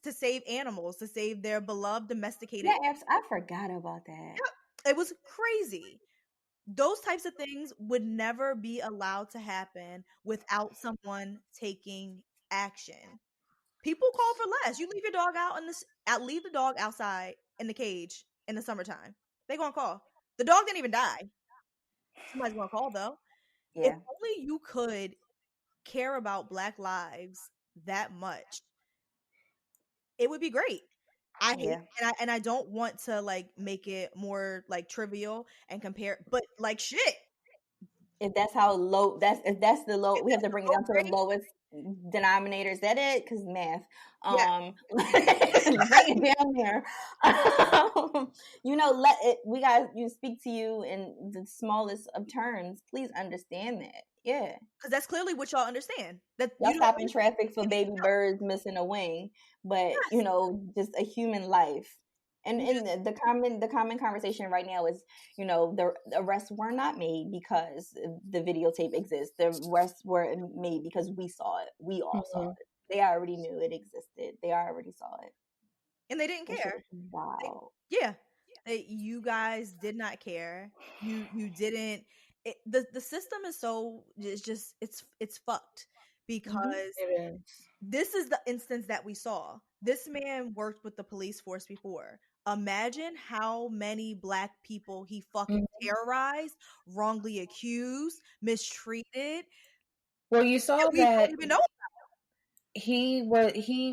to save animals, to save their beloved domesticated. Yeah, I forgot about that. Yep. It was crazy. Those types of things would never be allowed to happen without someone taking action. People call for less. You leave your dog out leave the dog outside in the cage in the summertime. They gonna call. The dog didn't even die. Somebody's gonna call though. If Yeah. only you could care about Black lives that much, it would be great. I hate and I don't want to like make it more like trivial and compare, but like shit. If that's how low, if that's the low, we have to bring it down to the Rate, lowest denominator. Is that it? Because math. yeah. Bring it down there. Let it. We got you speak to you in the smallest of terms. Please understand that. Yeah, because that's clearly what y'all understand. That y'all you stopping traffic for baby birds missing a wing, but just a human life. And the common conversation right now is, the arrests were not made because the videotape exists. The arrests were made because we saw it. We all saw it. They already knew it existed. They already saw it, and they didn't care. Wow. You guys did not care. You didn't. The system is it's fucked because this is the instance that we saw. This man worked with the police force before. Imagine how many Black people he fucking terrorized, wrongly accused, mistreated. Well, you saw that he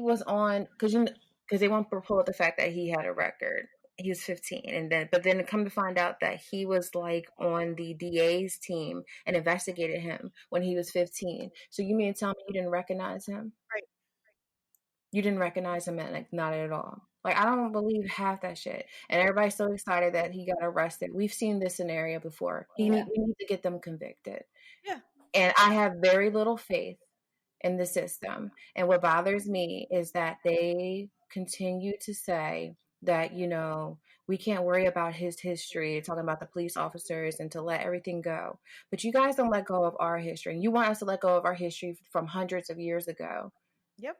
was on because they want to pull up the fact that he had a record. He was 15, but then come to find out that he was like on the DA's team and investigated him when he was 15. So you mean to tell me you didn't recognize him? Right. You didn't recognize him, like not at all. Like I don't believe half that shit. And everybody's so excited that he got arrested. We've seen this scenario before. We need to get them convicted. Yeah. And I have very little faith in the system. And what bothers me is that they continue to say that, we can't worry about his history, talking about the police officers and to let everything go. But you guys don't let go of our history. And you want us to let go of our history from hundreds of years ago. Yep.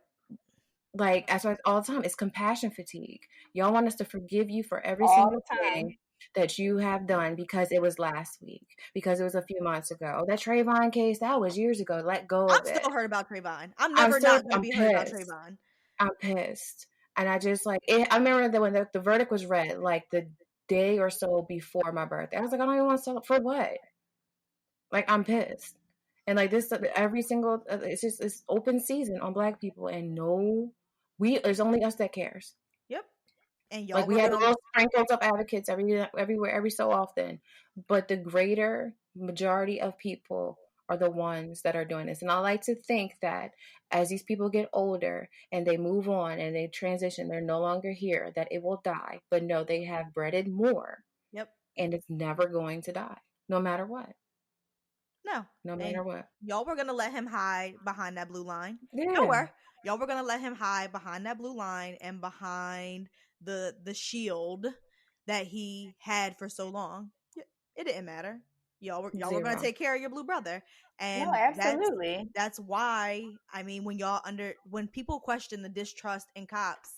Like, as all the time, it's compassion fatigue. Y'all want us to forgive you for every single thing that you have done because it was last week, because it was a few months ago. That Trayvon case, that was years ago. Let go of it. I'm still hurt about Trayvon. I'm never not going to be hurt about Trayvon. I'm pissed. And I just I remember that when the verdict was read, like the day or so before my birthday, I was like, I don't even want to celebrate. For what? Like, I'm pissed. And like this, every single, it's open season on Black people, and there's only us that cares. Yep. And y'all we have little sprinkles of advocates everywhere, every so often, but the greater majority of people are the ones that are doing this. And I like to think that as these people get older and they move on and they transition, they're no longer here, that it will die. But no, they have bred more. Yep. And it's never going to die, no matter what. No matter what. Y'all were going to let him hide behind that blue line. Yeah. Nowhere. Y'all were going to let him hide behind that blue line and behind the shield that he had for so long. It didn't matter. Y'all were going to take care of your blue brother. And no, absolutely. That's why, I mean, when people question the distrust in cops,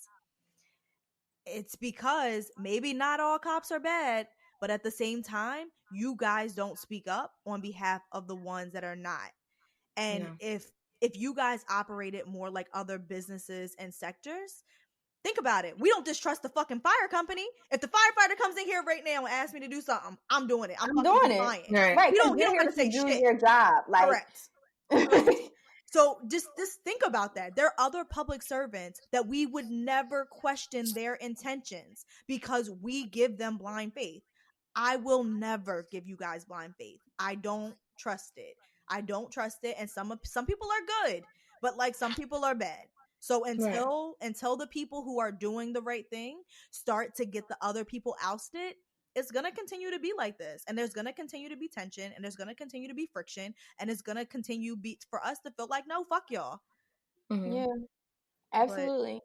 it's because maybe not all cops are bad, but at the same time, you guys don't speak up on behalf of the ones that are not. And if you guys operated more like other businesses and sectors, think about it. We don't distrust the fucking fire company. If the firefighter comes in here right now and asks me to do something, I'm doing it. I'm doing it. Right. You don't have to say do shit. Your job. Like, correct. So just think about that. There are other public servants that we would never question their intentions because we give them blind faith. I will never give you guys blind faith. I don't trust it. And some people are good, but like some people are bad. So until the people who are doing the right thing start to get the other people ousted, it's going to continue to be like this. And there's going to continue to be tension, and there's going to continue to be friction, and it's going to continue for us to feel like, no, fuck y'all. Mm-hmm. Yeah, absolutely.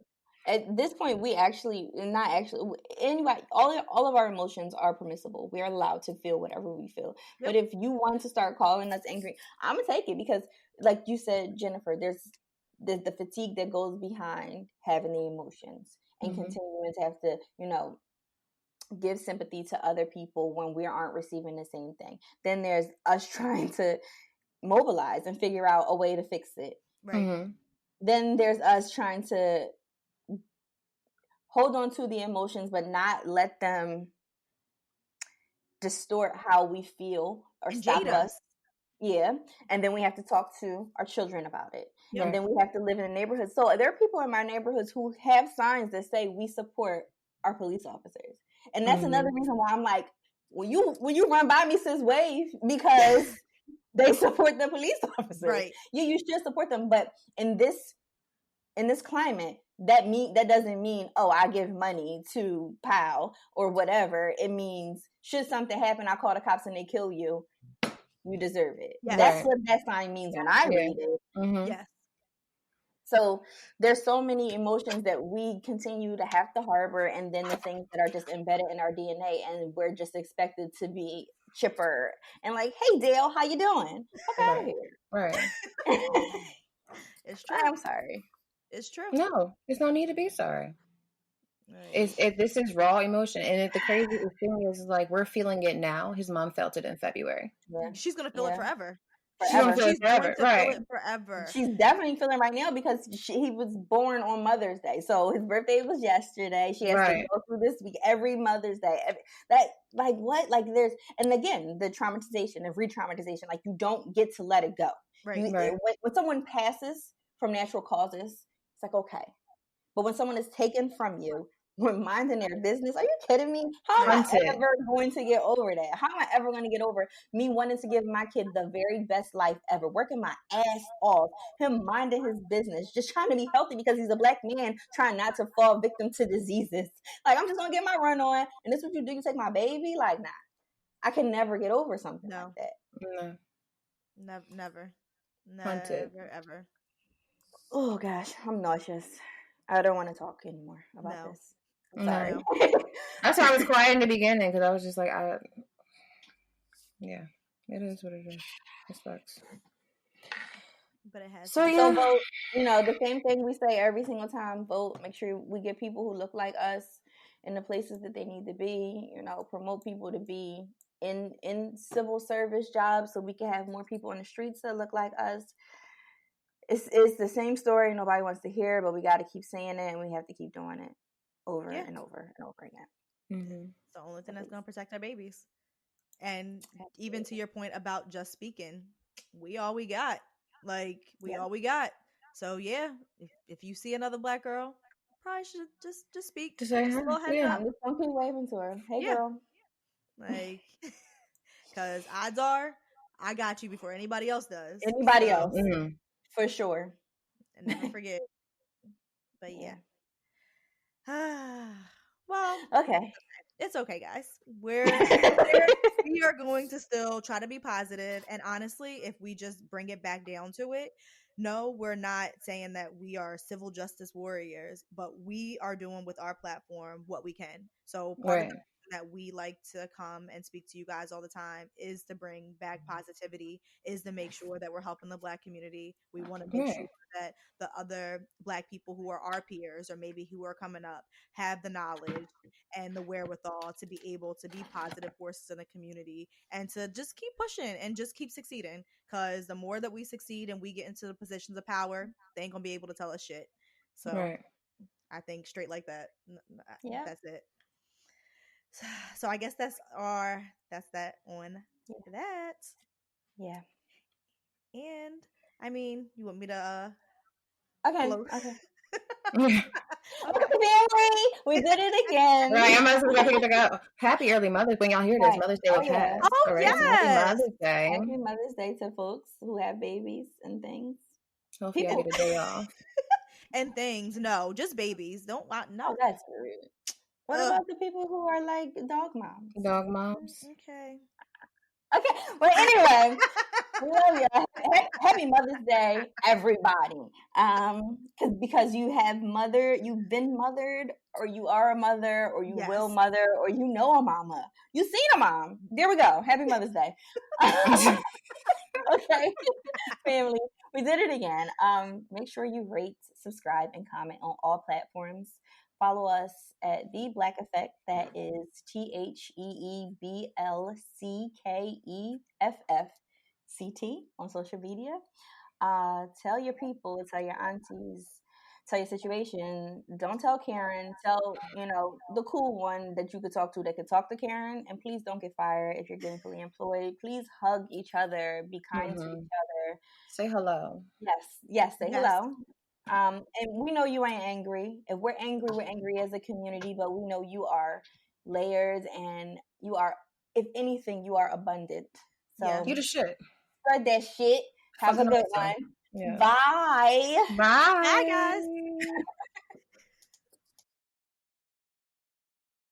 At this point, anybody, all of our emotions are permissible. We are allowed to feel whatever we feel. Yep. But if you want to start calling us angry, I'm going to take it because, like you said, Jennifer, the fatigue that goes behind having the emotions and continuing to have to, give sympathy to other people when we aren't receiving the same thing. Then there's us trying to mobilize and figure out a way to fix it. Right. Then there's us trying to hold on to the emotions, but not let them distort how we feel or And stop jade us. Yeah. And then we have to talk to our children about it. Yep. And then we have to live in a neighborhood. So there are people in my neighborhoods who have signs that say we support our police officers. And that's another reason why I'm like, when you run by me, sis, wave, because they support the police officers. Right. You should support them. But in this climate, that doesn't mean, oh, I give money to POW or whatever. It means, should something happen, I call the cops and they kill you, you deserve it. Yes. That's what that sign means when I read it. Yes. So there's so many emotions that we continue to have to harbor, and then the things that are just embedded in our DNA, and we're just expected to be chipper and like, hey, Dale, how you doing? Okay, out of here. Right. It's true. I'm sorry. It's true. No, there's no need to be sorry. Right. This is raw emotion, and the crazy thing is, like, we're feeling it now. His mom felt it in February. Yeah. She's gonna feel it forever. She's gonna feel She's it forever, going to right? feel it forever. She's definitely feeling right now because he was born on Mother's Day, so his birthday was yesterday. She has to go through this week every Mother's Day. There's, and again, the traumatization, the re-traumatization, like, you don't get to let it go. Right. When someone passes from natural causes, it's like, okay, but when someone is taken from you, when minding their business, are you kidding me? How am I ever going to get over that? How am I ever going to get over me wanting to give my kid the very best life ever, working my ass off, him minding his business, just trying to be healthy because he's a Black man trying not to fall victim to diseases? Like, I'm just going to get my run on, and this is what you do? You take my baby? Like, nah. I can never get over something like that. No. Never, ever. Oh, gosh. I'm nauseous. I don't want to talk anymore about this. I'm sorry. That's why I was quiet in the beginning, because I was just like, yeah, it is what it is. It sucks. But it has. So vote. The same thing we say every single time. Vote. Make sure we get people who look like us in the places that they need to be. Promote people to be in civil service jobs so we can have more people in the streets that look like us. It's the same story nobody wants to hear, but we got to keep saying it, and we have to keep doing it over and over and over again. It's the only thing that's going to protect our babies. And even to your point about just speaking, we all we got. Like, all we got. So yeah, if you see another Black girl, probably should just speak. Just say, I'm just gonna keep waving to her. Hey, girl. Like, because odds are, I got you before anybody else does. Anybody else, for sure. And never forget. But yeah. Well, okay. It's okay, guys. We are going to still try to be positive. And honestly, if we just bring it back down to it, no, we're not saying that we are civil justice warriors, but we are doing with our platform what we can. So part of the reason that we like to come and speak to you guys all the time is to bring back positivity, is to make sure that we're helping the Black community. We want to make sure that the other Black people who are our peers or maybe who are coming up have the knowledge and the wherewithal to be able to be positive forces in the community and to just keep pushing and just keep succeeding. Because the more that we succeed and we get into the positions of power, they ain't gonna be able to tell us shit. So I think straight like that. Yeah, that's it. So I guess that's that on that. Yeah. And I mean, you want me to Okay. Family, we did it again. Right, I'm going to go. Happy early Mother's when y'all hear this. Mother's Day will pass. Oh, yes. Happy Mother's Day. Happy Mother's Day to folks who have babies and things. Hopefully I get a day off. And things. No, just babies. Don't no. Oh, that's rude. What about the people who are like dog moms? Dog moms. Okay. But anyway, We love you. Happy Mother's Day, everybody. Because you've been mothered, or you are a mother, or you will Yes. mother, or you know a mama. You seen a mom. There we go. Happy Mother's Day. Okay, family, we did it again. Make sure you rate, subscribe, and comment on all platforms. Follow us at The Black Effect. That is TheeBlckEffect on social media. Tell your people, tell your aunties, tell your situation. Don't tell Karen. Tell, the cool one that you could talk to that could talk to Karen. And please don't get fired if you're gainfully employed. Please hug each other. Be kind to each other. Say hello. Yes, say Yes. hello. And we know you ain't angry. If we're angry as a community, but we know you are layered, and you are, if anything, you are abundant. So Yeah. You the shit. spread that shit. Have a Fucking good awesome. one. Yeah. Bye. Bye. Bye, guys.